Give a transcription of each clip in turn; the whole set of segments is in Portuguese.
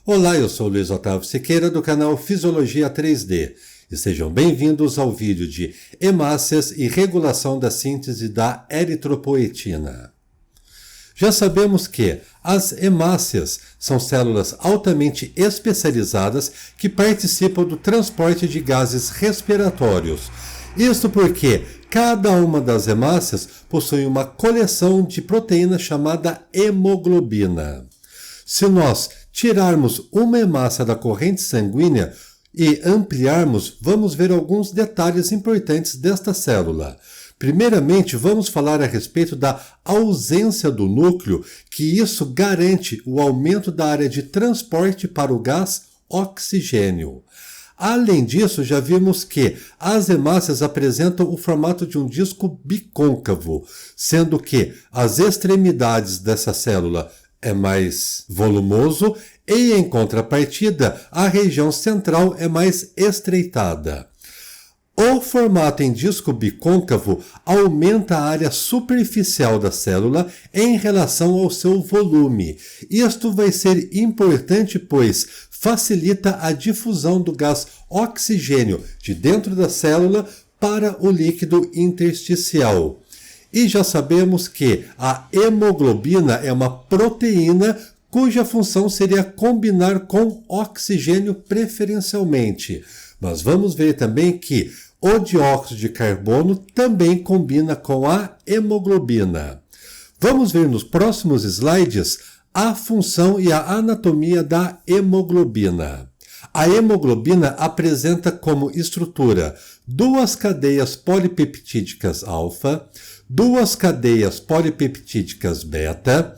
Olá, eu sou Luiz Otávio Siqueira do canal Fisiologia 3D e sejam bem-vindos ao vídeo de hemácias e regulação da síntese da eritropoetina. Já sabemos que as hemácias são células altamente especializadas que participam do transporte de gases respiratórios. Isto porque cada uma das hemácias possui uma coleção de proteína chamada hemoglobina. Se nós tirarmos uma hemácia da corrente sanguínea e ampliarmos, vamos ver alguns detalhes importantes desta célula. Primeiramente, vamos falar a respeito da ausência do núcleo, que isso garante o aumento da área de transporte para o gás oxigênio. Além disso, já vimos que as hemácias apresentam o formato de um disco bicôncavo, sendo que as extremidades dessa célula é mais volumoso e, em contrapartida, a região central é mais estreitada. O formato em disco bicôncavo aumenta a área superficial da célula em relação ao seu volume. Isto vai ser importante, pois facilita a difusão do gás oxigênio de dentro da célula para o líquido intersticial. E já sabemos que a hemoglobina é uma proteína cuja função seria combinar com oxigênio preferencialmente. Mas vamos ver também que o dióxido de carbono também combina com a hemoglobina. Vamos ver nos próximos slides a função e a anatomia da hemoglobina. A hemoglobina apresenta como estrutura duas cadeias polipeptídicas alfa, duas cadeias polipeptídicas beta,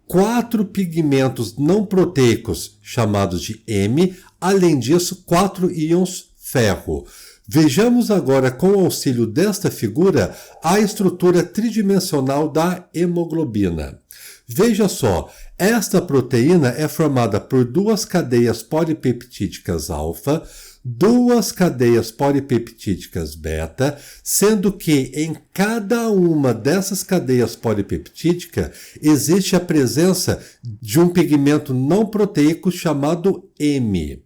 4 pigmentos não proteicos chamados de M, além disso 4 íons ferro. Vejamos agora, com o auxílio desta figura, a estrutura tridimensional da hemoglobina. Veja só, esta proteína é formada por duas cadeias polipeptídicas alfa, duas cadeias polipeptídicas beta, sendo que em cada uma dessas cadeias polipeptídicas existe a presença de um pigmento não proteico chamado M.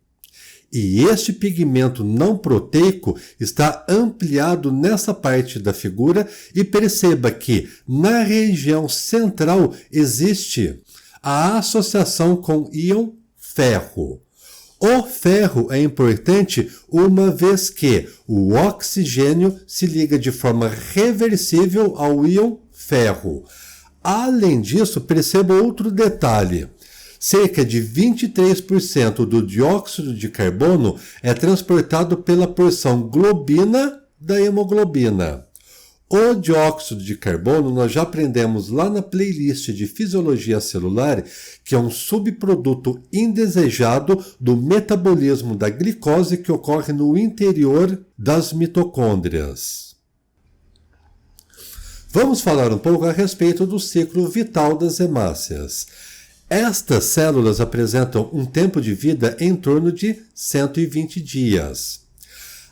E este pigmento não proteico está ampliado nessa parte da figura e perceba que na região central existe a associação com íon ferro. O ferro é importante uma vez que o oxigênio se liga de forma reversível ao íon ferro. Além disso, perceba outro detalhe. Cerca de 23% do dióxido de carbono é transportado pela porção globina da hemoglobina. O dióxido de carbono nós já aprendemos lá na playlist de fisiologia celular, que é um subproduto indesejado do metabolismo da glicose que ocorre no interior das mitocôndrias. Vamos falar um pouco a respeito do ciclo vital das hemácias. Estas células apresentam um tempo de vida em torno de 120 dias.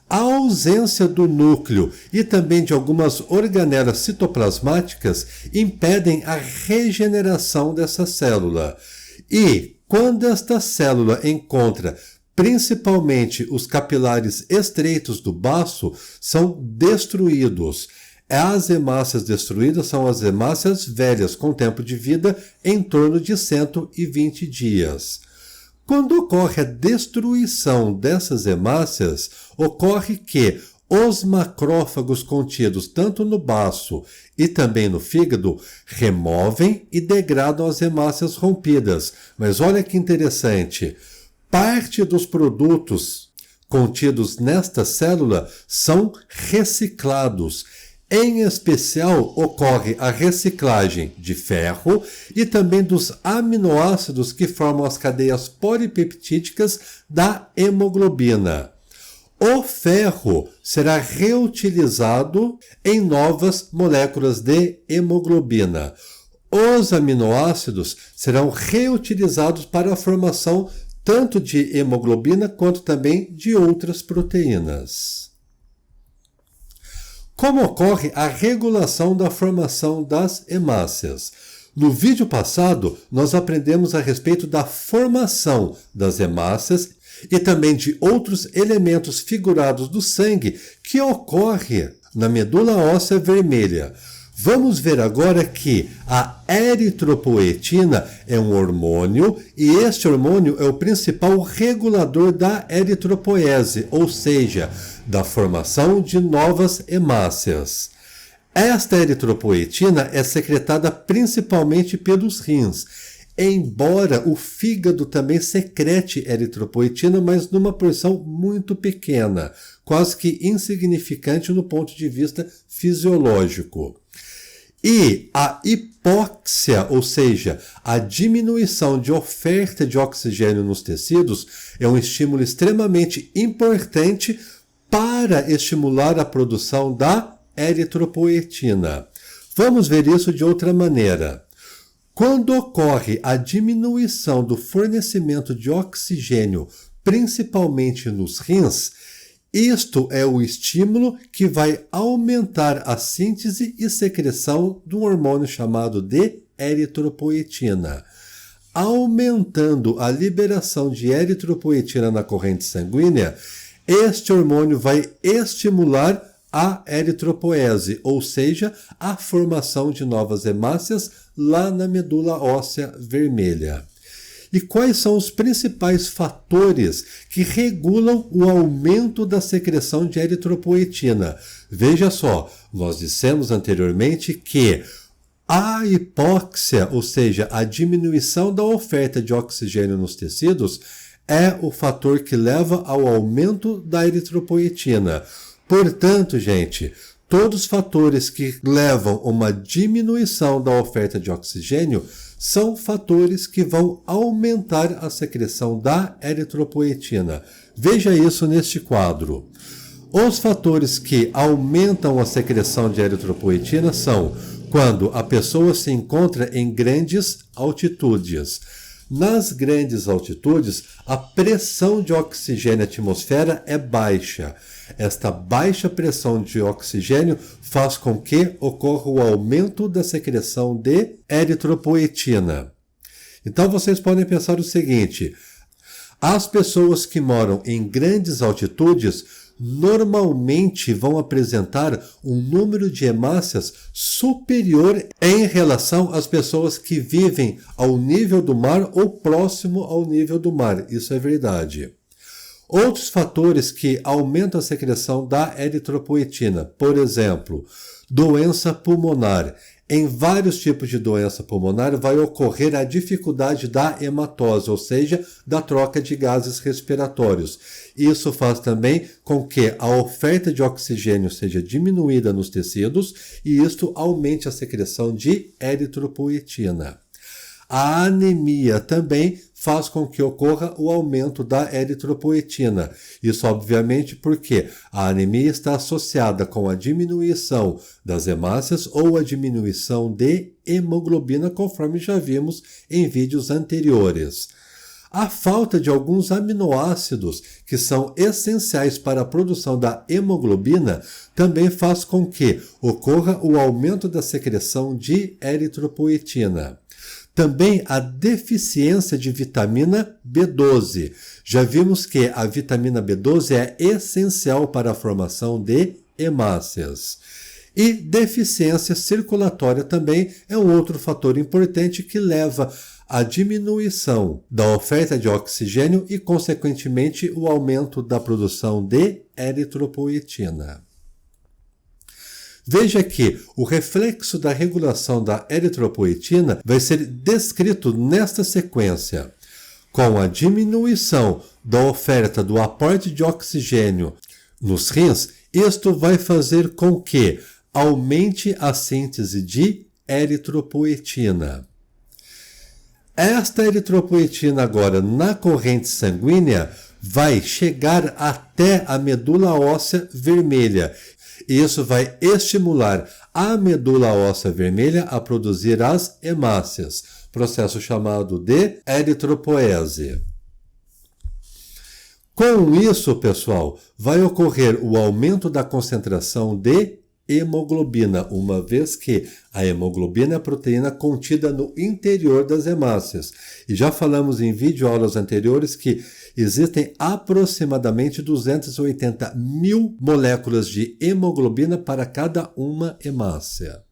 A ausência do núcleo e também de algumas organelas citoplasmáticas impedem a regeneração dessa célula. E, quando esta célula encontra principalmente os capilares estreitos do baço, são destruídos. As hemácias destruídas são as hemácias velhas, com tempo de vida em torno de 120 dias. Quando ocorre a destruição dessas hemácias, ocorre que os macrófagos contidos tanto no baço e também no fígado removem e degradam as hemácias rompidas. Mas olha que interessante, parte dos produtos contidos nesta célula são reciclados. Em especial, ocorre a reciclagem de ferro e também dos aminoácidos que formam as cadeias polipeptídicas da hemoglobina. O ferro será reutilizado em novas moléculas de hemoglobina. Os aminoácidos serão reutilizados para a formação tanto de hemoglobina quanto também de outras proteínas. Como ocorre a regulação da formação das hemácias? No vídeo passado, nós aprendemos a respeito da formação das hemácias e também de outros elementos figurados do sangue que ocorre na medula óssea vermelha. Vamos ver agora que a eritropoetina é um hormônio e este hormônio é o principal regulador da eritropoese, ou seja, da formação de novas hemácias. Esta eritropoetina é secretada principalmente pelos rins, embora o fígado também secrete eritropoetina, mas numa porção muito pequena, quase que insignificante no ponto de vista fisiológico. E a hipóxia, ou seja, a diminuição de oferta de oxigênio nos tecidos, é um estímulo extremamente importante para estimular a produção da eritropoetina. Vamos ver isso de outra maneira. Quando ocorre a diminuição do fornecimento de oxigênio, principalmente nos rins, isto é o estímulo que vai aumentar a síntese e secreção de um hormônio chamado de eritropoetina. Aumentando a liberação de eritropoetina na corrente sanguínea, este hormônio vai estimular a eritropoese, ou seja, a formação de novas hemácias lá na medula óssea vermelha. E quais são os principais fatores que regulam o aumento da secreção de eritropoetina? Veja só, nós dissemos anteriormente que a hipóxia, ou seja, a diminuição da oferta de oxigênio nos tecidos, é o fator que leva ao aumento da eritropoetina. Portanto, gente, todos os fatores que levam a uma diminuição da oferta de oxigênio são fatores que vão aumentar a secreção da eritropoetina. Veja isso neste quadro. Os fatores que aumentam a secreção de eritropoetina são quando a pessoa se encontra em grandes altitudes. Nas grandes altitudes, a pressão de oxigênio na atmosfera é baixa. Esta baixa pressão de oxigênio faz com que ocorra o aumento da secreção de eritropoetina. Então vocês podem pensar o seguinte: as pessoas que moram em grandes altitudes normalmente vão apresentar um número de hemácias superior em relação às pessoas que vivem ao nível do mar ou próximo ao nível do mar. Isso é verdade. Outros fatores que aumentam a secreção da eritropoetina, por exemplo, doença pulmonar. Em vários tipos de doença pulmonar vai ocorrer a dificuldade da hematose, ou seja, da troca de gases respiratórios. Isso faz também com que a oferta de oxigênio seja diminuída nos tecidos e isto aumente a secreção de eritropoetina. A anemia também faz com que ocorra o aumento da eritropoetina. Isso, obviamente, porque a anemia está associada com a diminuição das hemácias ou a diminuição de hemoglobina, conforme já vimos em vídeos anteriores. A falta de alguns aminoácidos que são essenciais para a produção da hemoglobina também faz com que ocorra o aumento da secreção de eritropoetina. Também a deficiência de vitamina B12. Já vimos que a vitamina B12 é essencial para a formação de hemácias. E deficiência circulatória também é um outro fator importante que leva à diminuição da oferta de oxigênio e, consequentemente, o aumento da produção de eritropoetina. Veja que o reflexo da regulação da eritropoetina vai ser descrito nesta sequência. Com a diminuição da oferta do aporte de oxigênio nos rins, isto vai fazer com que aumente a síntese de eritropoetina. Esta eritropoetina agora na corrente sanguínea vai chegar até a medula óssea vermelha. Isso vai estimular a medula óssea vermelha a produzir as hemácias, processo chamado de eritropoese. Com isso, pessoal, vai ocorrer o aumento da concentração de hemoglobina, uma vez que a hemoglobina é a proteína contida no interior das hemácias. E já falamos em videoaulas anteriores que existem aproximadamente 280 mil moléculas de hemoglobina para cada uma hemácia.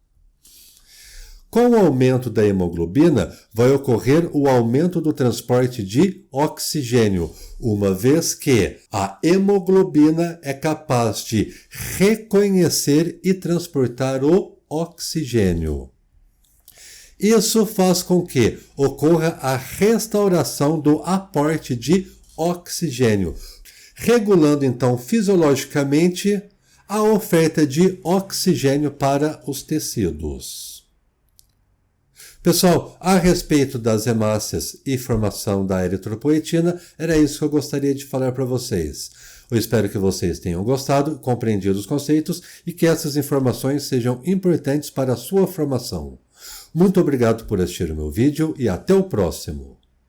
Com o aumento da hemoglobina, vai ocorrer o aumento do transporte de oxigênio, uma vez que a hemoglobina é capaz de reconhecer e transportar o oxigênio. Isso faz com que ocorra a restauração do aporte de oxigênio, regulando então fisiologicamente a oferta de oxigênio para os tecidos. Pessoal, a respeito das hemácias e formação da eritropoetina, era isso que eu gostaria de falar para vocês. Eu espero que vocês tenham gostado, compreendido os conceitos e que essas informações sejam importantes para a sua formação. Muito obrigado por assistir o meu vídeo e até o próximo.